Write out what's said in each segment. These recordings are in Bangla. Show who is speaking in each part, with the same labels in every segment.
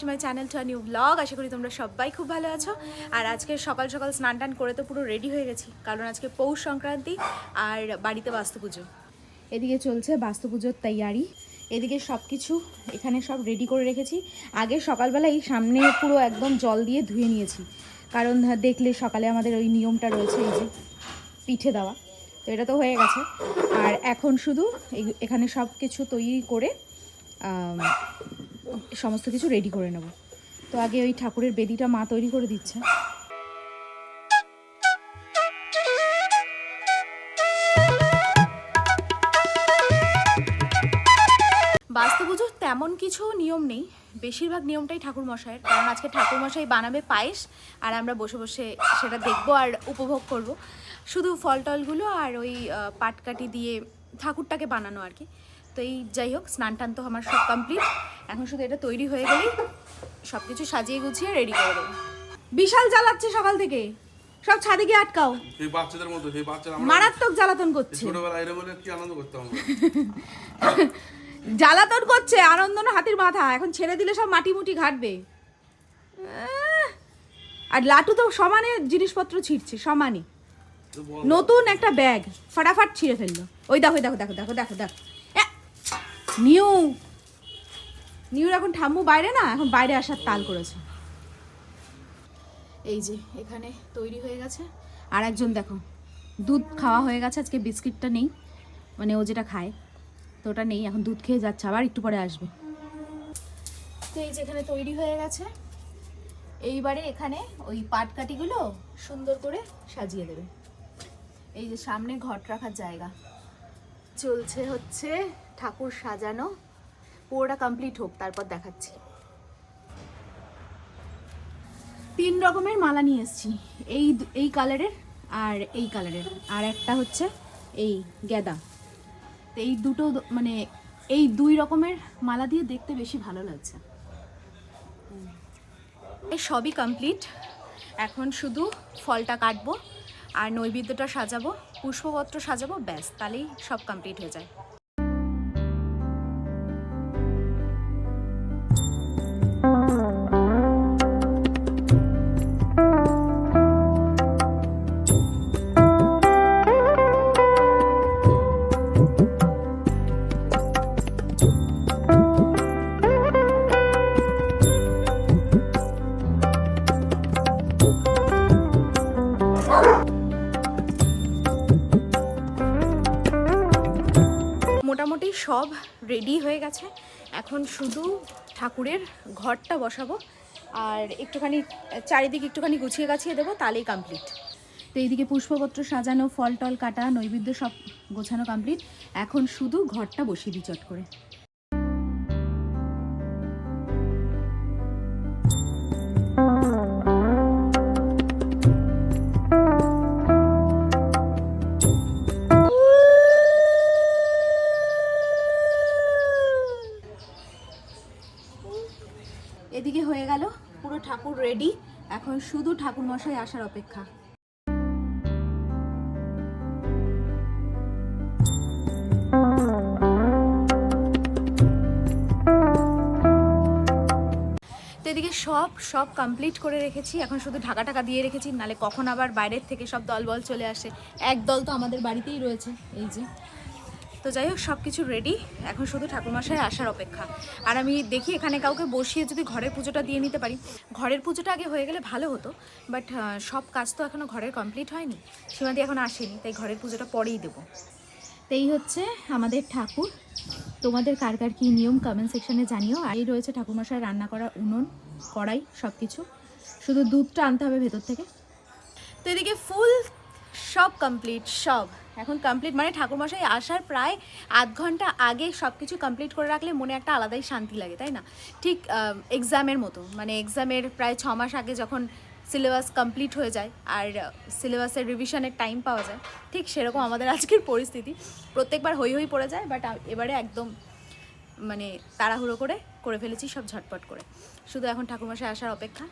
Speaker 1: Two my channel to a new blog. আশা করি তোমরা সবাই খুব ভালো আছো। আর আজকে সকাল সকাল স্নান টান করে তো পুরো রেডি হয়ে গেছি, কারণ আজকে পৌষ সংক্রান্তি আর বাড়িতে বাস্তু পুজো। এদিকে চলছে বাস্তু পুজোর তৈয়ারি। এদিকে সব কিছু এখানে সব রেডি করে রেখেছি। আগে সকালবেলা এই সামনে পুরো একদম জল দিয়ে ধুয়ে নিয়েছি, কারণ দেখলে সকালে আমাদের ওই নিয়মটা রয়েছে, এই যে পিঠে দেওয়া, তো এটা তো হয়ে গেছে। আর এখন শুধু এখানে সব কিছু তৈরি করে সমস্ত কিছু রেডি করে নেব। তো আগে ওই ঠাকুরের বেদিটা মা তৈরি করে দিচ্ছে। বাস্তু পুজোর তেমন কিছু নিয়ম নেই, বেশিরভাগ নিয়মটাই ঠাকুর মশাইয়ের, কারণ আজকে ঠাকুর মশাই বানাবে পায়েস আর আমরা বসে বসে সেটা দেখবো আর উপভোগ করব। শুধু ফল টলগুলো আর ওই পাটকাঠি দিয়ে ঠাকুরটাকে বানানো আর কি। তো এই যাই হোক, স্নান টান তো আমার সব কমপ্লিট। এখন শুধু এটা তৈরি হয়ে গেলেই সব কিছু সাজিয়ে গুছিয়ে রেডি করে দেবো। বিশাল জ্বালাচ্ছে সকাল থেকে, সব ছাদে গিয়ে আটকাও।
Speaker 2: এই বাচ্চাদের মতো, এই বাচ্চারা
Speaker 1: মারাত্মক জ্বালাতন করছে।
Speaker 2: ছোটবেলায় এর বলে কি আনন্দ করতাম আমরা।
Speaker 1: জ্বালাতন করছে, আনন্দ না হাতির মাথা। এখন ছেড়ে দিলে সব মাটি মুটি ঘাটবে। আর লাটু তো সমানে জিনিসপত্র ছিঁড়ছে, সমানে। নতুন একটা ব্যাগ ফাটাফাট ছিঁড়ে ফেললো। ওই দেখো দেখো দেখো দেখো দেখো দেখো, নিউ নিউ এখন ঠাম্মু বাইরে না, এখন বাইরে আসার তাল করেছে। এই যে এখানে তৈরি হয়ে গেছে। আর একজন দেখো, দুধ খাওয়া হয়ে গেছে, আজকে বিস্কিটটা নেই, মানে ও যেটা খায় তো ওটা নেই, এখন দুধ খেয়ে যাচ্ছে, আবার একটু পরে আসবে। তো এই যে এখানে তৈরি হয়ে গেছে। এইবারে এখানে ওই পাটকাঠিগুলো সুন্দর করে সাজিয়ে দেবে। এই যে সামনে ঘট রাখার জায়গা চলছে, হচ্ছে ঠাকুর সাজানো, পুরোটা কমপ্লিট হোক তারপর দেখাচ্ছি। 3 রকমের মালা নিয়ে এসেছি, এই কালারের আর এই কালারের, আর একটা হচ্ছে এই গেদা। তো এই দুটো, মানে এই 2 রকমের মালা দিয়ে দেখতে বেশি ভালো লাগছে। এই সবই কমপ্লিট, এখন শুধু ফলটা কাটবো আর নৈবেদ্যটা সাজাবো, পুষ্পপত্র সাজাবো, ব্যাস, তাহলেই সব কমপ্লিট হয়ে যায়। মোটামুটি সব রেডি হয়ে গেছে, এখন শুধু ঠাকুরের ঘরটা বসাবো আর একটুখানি চারিদিকে একটুখানি গুছিয়ে গাছিয়ে দেবো, তাহলেই কমপ্লিট। তো এইদিকে পুষ্পপত্র সাজানো, ফল টল কাটা, নৈবেদ্য সব গোছানো কমপ্লিট, এখন শুধু ঘরটা বসিয়ে দিই চট করে। এদিকে হয়ে গেল পুরো ঠাকুর রেডি, এখন শুধু ঠাকুর মশাই আসার অপেক্ষা। তো এদিকে সব কমপ্লিট করে রেখেছি, এখন শুধু ঢাকা টাকা দিয়ে রেখেছি, নালে কখন আবার বাইরের থেকে সব দলবল চলে আসে। এক দল তো আমাদের বাড়িতেই রয়েছে, এই যে। তো যাই হোক, সব কিছু রেডি, এখন শুধু ঠাকুরমশাই আসার অপেক্ষা। আর আমি দেখি এখানে কাউকে বসিয়ে যদি ঘরের পুজোটা দিয়ে নিতে পারি। ঘরের পুজোটা আগে হয়ে গেলে ভালো হতো, বাট সব কাজ তো এখনও ঘরের কমপ্লিট হয়নি, সীমাদি এখন আসেনি, তাই ঘরের পুজোটা পরেই দেবো। তো এই হচ্ছে আমাদের ঠাকুর। তোমাদের কার কার কী নিয়ম কমেন্ট সেকশানে জানিও। আর এই রয়েছে ঠাকুরমশাই রান্না করা উনুন, কড়াই, সব কিছু, শুধু দুধটা আনতে হবে ভেতর থেকে। তো এদিকে ফুল সব কমপ্লিট, সব এখন কমপ্লিট, মানে ঠাকুরমশাই আসার প্রায় আধ ঘন্টা আগে সব কিছু কমপ্লিট করে রাখলে মনে একটা আলাদাই শান্তি লাগে, তাই না? ঠিক এক্সামের মতো, মানে এক্সামের প্রায় 6 মাস আগে যখন সিলেবাস কমপ্লিট হয়ে যায় আর সিলেবাসের রিভিশনের টাইম পাওয়া যায়, ঠিক সেরকম আমাদের আজকের পরিস্থিতি। প্রত্যেকবার হই হই পড়ে যায়, বাট এবারে একদম মানে তাড়াহুড়ো করে ফেলেছি সব ঝটপট করে। শুধু এখন ঠাকুরমশাই আসার অপেক্ষা,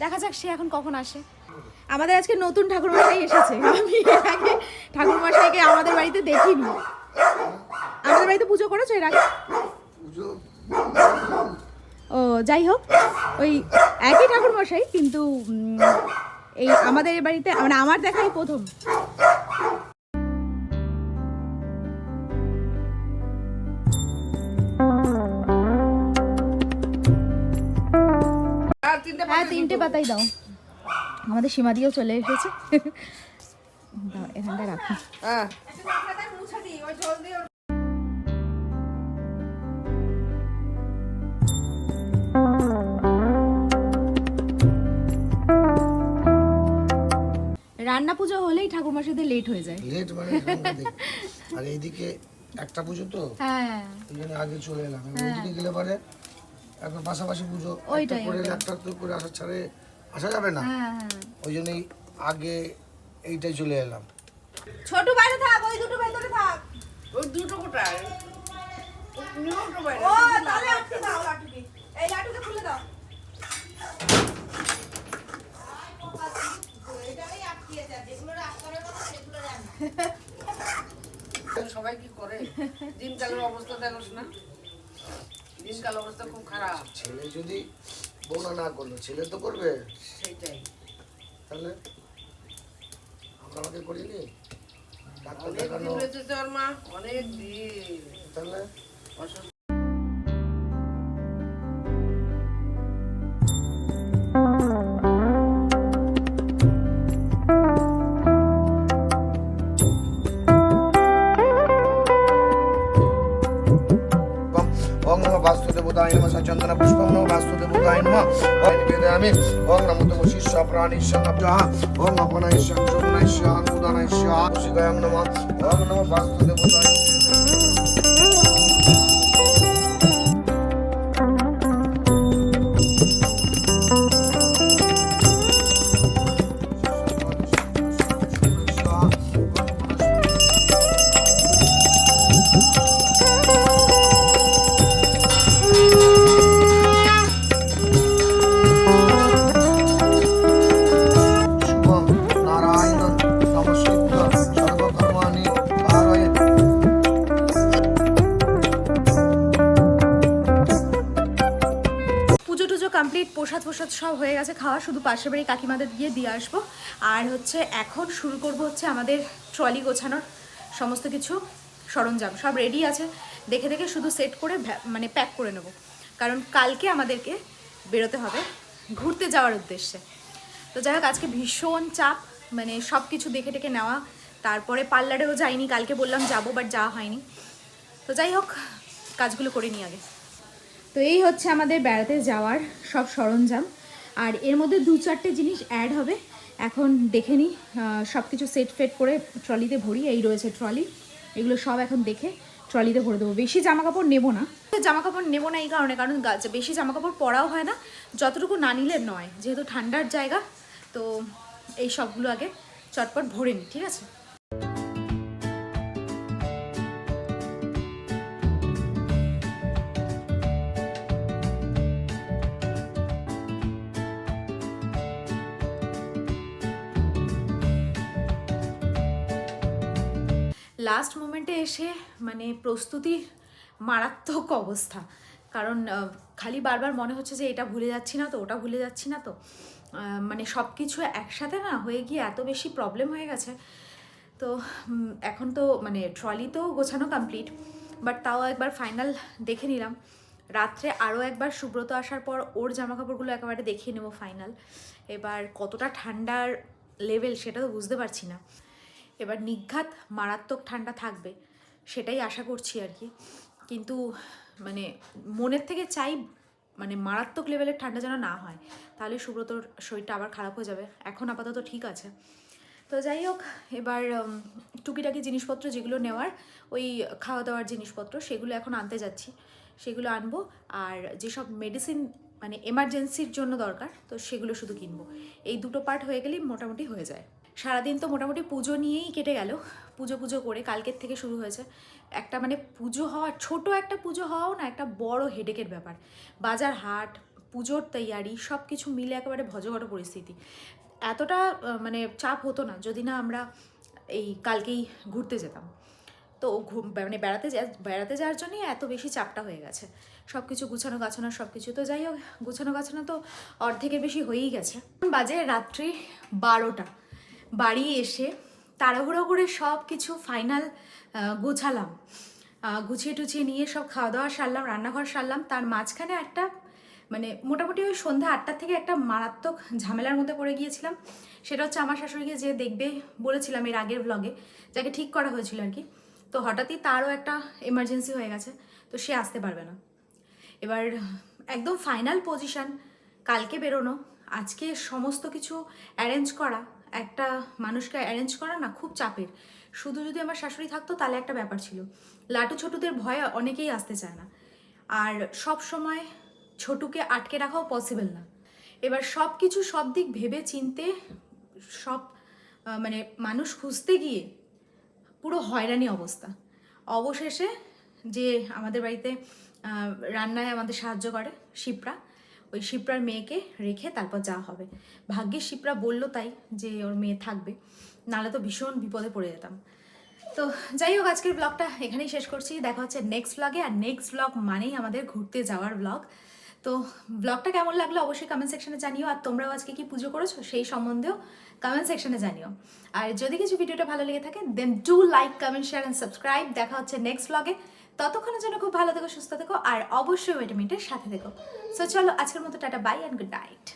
Speaker 1: দেখা যাক সে এখন কখন আসে। আমাদের আজকে নতুন ঠাকুরমশাই এসেছে, আমি এর আগে ঠাকুরমশাইকে আমাদের বাড়িতে দেখিনি। আমাদের বাড়িতে পুজো করেছো এর আগে? ও যাই হোক, ওই একই ঠাকুর মশাই, কিন্তু এই আমাদের এই বাড়িতে মানে আমার দেখাই প্রথম। হ্যাঁ 3টে পাতাই দাও। আমাদের সীমা দিয়েও চলে এসেছে। দাও এখানটা রাখো।
Speaker 3: হ্যাঁ
Speaker 1: রান্না পুজো হলেই ঠাকুর মশাইদের লেট হয়ে যায়।
Speaker 4: লেট মানে আর এইদিকে একটা পুজো তো,
Speaker 1: হ্যাঁ
Speaker 4: ওই জন্য আগে চলে এলাম। ওইদিকে গেলে পরে একবার পাশাপাশি পুজো একটা
Speaker 1: ওইটাই,
Speaker 4: করে
Speaker 1: ওইটাই।
Speaker 4: একটা তো করে আসা ছাড়ে আসা যাবে না,
Speaker 1: হ্যাঁ হ্যাঁ।
Speaker 4: ওই জন্যই আগে এইটাই চলে এলাম।
Speaker 1: ছোট বাইরে থাক, ওই দুটো ভেতরে থাক।
Speaker 3: ওই দুটো কোটায়
Speaker 1: ও তাহলে আটকে দাও লাটুকে। এই লাটুকে খুলে দাও।
Speaker 3: সবাই কি করে, দিনকালের অবস্থা দেখোস না, দিনকাল অবস্থা খুব খারাপ।
Speaker 4: ছেলে যদি বৌনা না করলো, ছেলে তো করবে,
Speaker 3: সেটাই
Speaker 4: তাহলে আমরা আমাকে করিনি ডাক্তার
Speaker 3: অনেক
Speaker 4: দেখানো,
Speaker 3: দিন হয়েছে তোর মা, অনেক দিন
Speaker 4: তাহলে
Speaker 3: অসুস্থ।
Speaker 4: ওং নমো বাস্তুদেবতায় নমঃ সচন্দন পুষ্পং নমো বাস্তুদেবতায় নমঃ ওং নিবেদয়ামি ওং নমো তমো শিষ্য প্রাণিষ্যং নমঃ ওং অপনাইষ্যং যোগনাইষ্যং উদানাইষ্যং শিগায়ং নমঃ ওং নমো বাস্তুদেবতায় শুভং নারায়ণং নমস্কৃত্য সর্বকর্মাণি কারয়ে।
Speaker 1: পুজো টুজো কমপ্লিট, প্রসাদ ফোসাদ সব হয়ে গেছে খাওয়া, শুধু পাশের বাড়ি কাকিমাদের গিয়ে দিয়ে আসবো। আর হচ্ছে এখন শুরু করব হচ্ছে আমাদের ট্রলি গোছানোর সমস্ত কিছু সরঞ্জাম সব রেডি আছে, দেখে দেখে শুধু সেট করে মানে প্যাক করে নেব, কারণ কালকে আমাদেরকে বেরোতে হবে ঘুরতে যাওয়ার উদ্দেশ্যে। তো যাই হোক, আজকে ভীষণ চাপ, মানে সব কিছু দেখে টেকে নেওয়া, তারপরে পার্লারেও যাইনি, কালকে বললাম যাবো বাট যাওয়া হয়নি। তো যাই হোক, কাজগুলো করে নিই আগে। তো এই হচ্ছে আমাদের বেড়াতে যাওয়ার সব সরঞ্জাম, আর এর মধ্যে 2-4টে জিনিস অ্যাড হবে। এখন দেখে নিই, সব কিছু সেট ফেট করে ট্রলিতে ভরি। এই রয়েছে ট্রলি, এগুলো সব এখন দেখে ট্রলিতে ভরে দেবো। বেশি জামা কাপড় নেবো না, এই কারণে, কারণ বেশি জামা কাপড় পরাও হয় না, যতটুকু না নিলে নয়, যেহেতু ঠান্ডার জায়গা। তো এই সবগুলো আগে চটপট ভরে নিই, ঠিক আছে। লাস্ট মোমেন্টে এসে মানে প্রস্তুতির মারাত্মক অবস্থা, কারণ খালি বারবার মনে হচ্ছে যে এটা ভুলে যাচ্ছি না তো, ওটা ভুলে যাচ্ছি না তো, মানে সব কিছু একসাথে না হয়ে গিয়ে এত বেশি প্রবলেম হয়ে গেছে। তো এখন তো মানে ট্রলি তো গোছানো কমপ্লিট, বাট তাও একবার ফাইনাল দেখে নিলাম। রাত্রে আরও একবার সুব্রত আসার পর ওর জামাকাপড়গুলো একেবারে দেখিয়ে নেবো ফাইনাল। এবার কতটা ঠান্ডার লেভেল সেটা তো বুঝতে পারছি না, এবার নিঘাত মারাত্মক ঠান্ডা থাকবে সেটাই আশা করছি আর কি। কিন্তু মানে মনের থেকে চাই মানে মারাত্মক লেভেলের ঠান্ডা যেন না হয়, তাহলে সুব্রতর শরীরটা আবার খারাপ হয়ে যাবে। এখন আপাতত ঠিক আছে। তো যাই হোক, এবার টুকিটাকি জিনিসপত্র যেগুলো নেওয়ার, ওই খাওয়া দাওয়ার জিনিসপত্র, সেগুলো এখন আনতে যাচ্ছি, সেগুলো আনবো। আর যেসব মেডিসিন মানে এমার্জেন্সির জন্য দরকার, তো সেগুলো শুধু কিনবো। এই দুটো পার্ট হয়ে গেলেই মোটামুটি হয়ে যায়। সারাদিন তো মোটামুটি পুজো নিয়েই কেটে গেল, পুজো করে কালকের থেকে শুরু হয়েছে একটা মানে পুজো হওয়া, ছোট একটা পুজো হওয়াও না একটা বড় হেডেকের ব্যাপার। বাজার হাট, পুজোর তৈয়ারি সব কিছু মিলে একেবারে ভজঘট পরিস্থিতি। এতটা মানে চাপ হতো না যদি না আমরা এই কালকেই ঘুরতে যেতাম। তো মানে বেড়াতে যাওয়ার জন্যই এত বেশি চাপটা হয়ে গেছে, সব কিছু গুছানো গাছানো সব কিছু। তো যাই হোক, গুছানো গাছানো তো অর্ধেকের বেশি হয়েই গেছে। বাজে রাত্রি 12টা। বাড়ি এসে তাড়াহুড়ো করে সব কিছু ফাইনাল গোছালাম, গুছিয়ে টুছিয়ে নিয়ে সব খাওয়া দাওয়া সারলাম, রান্নাঘর সারলাম। তার মাঝখানে একটা মানে মোটামুটি ওই সন্ধ্যা 8টা থেকে একটা মারাত্মক ঝামেলার মধ্যে পড়ে গিয়েছিলাম। সেটা হচ্ছে আমার শাশুড়িকে যে দেখবে বলেছিলাম এর আগের ব্লগে, যাকে ঠিক করা হয়েছিল আর কি, তো হঠাৎই তারও একটা এমার্জেন্সি হয়ে গেছে, তো সে আসতে পারবে না। এবার একদম ফাইনাল পজিশন, কালকে বেরোনো, আজকে সমস্ত কিছু অ্যারেঞ্জ করা, একটা মানুষকে অ্যারেঞ্জ করা না খুব চাপের। শুধু যদি আমার শাশুড়ি থাকতো তাহলে একটা ব্যাপার ছিল, লাটু ছোটুদের ভয়ে অনেকেই আসতে চায় না, আর সব সময় ছোটুকে আটকে রাখাও পসিবল না। এবার সব কিছু সব দিক ভেবে চিনতে সব মানে মানুষ খুঁজতে গিয়ে পুরো হয়রানি অবস্থা। অবশেষে যে আমাদের বাড়িতে রান্নায় আমাদের সাহায্য করে শিপ্রা, ওই শিপ্রার মেয়েকে রেখে তারপর যাওয়া হবে। ভাগ্যে শিপ্রা বললো তাই যে ওর মেয়ে থাকবে, নাহলে তো ভীষণ বিপদে পড়ে যেতাম। তো যাই হোক, আজকের ব্লগটা এখানেই শেষ করছি। দেখা হচ্ছে নেক্সট ব্লগে, আর নেক্সট ব্লগ মানেই আমাদের ঘুরতে যাওয়ার ব্লগ। তো ব্লগটা কেমন লাগলো অবশ্যই কমেন্ট সেকশনে জানিও, আর তোমরাও আজকে কি পুজো করেছো সেই সম্বন্ধেও কমেন্ট সেকশনে জানিও। আর যদি কিছু ভিডিওটা ভালো লেগে থাকে then do like, comment, share and subscribe. দেখা হচ্ছে নেক্সট ব্লগে, ততক্ষণের জন্য খুব ভালো থেকো, সুস্থ থেকো, আর অবশ্যই ভিটামিনটার সাথে থেকো। সো চলো আজকের মতো tata, bye and good night.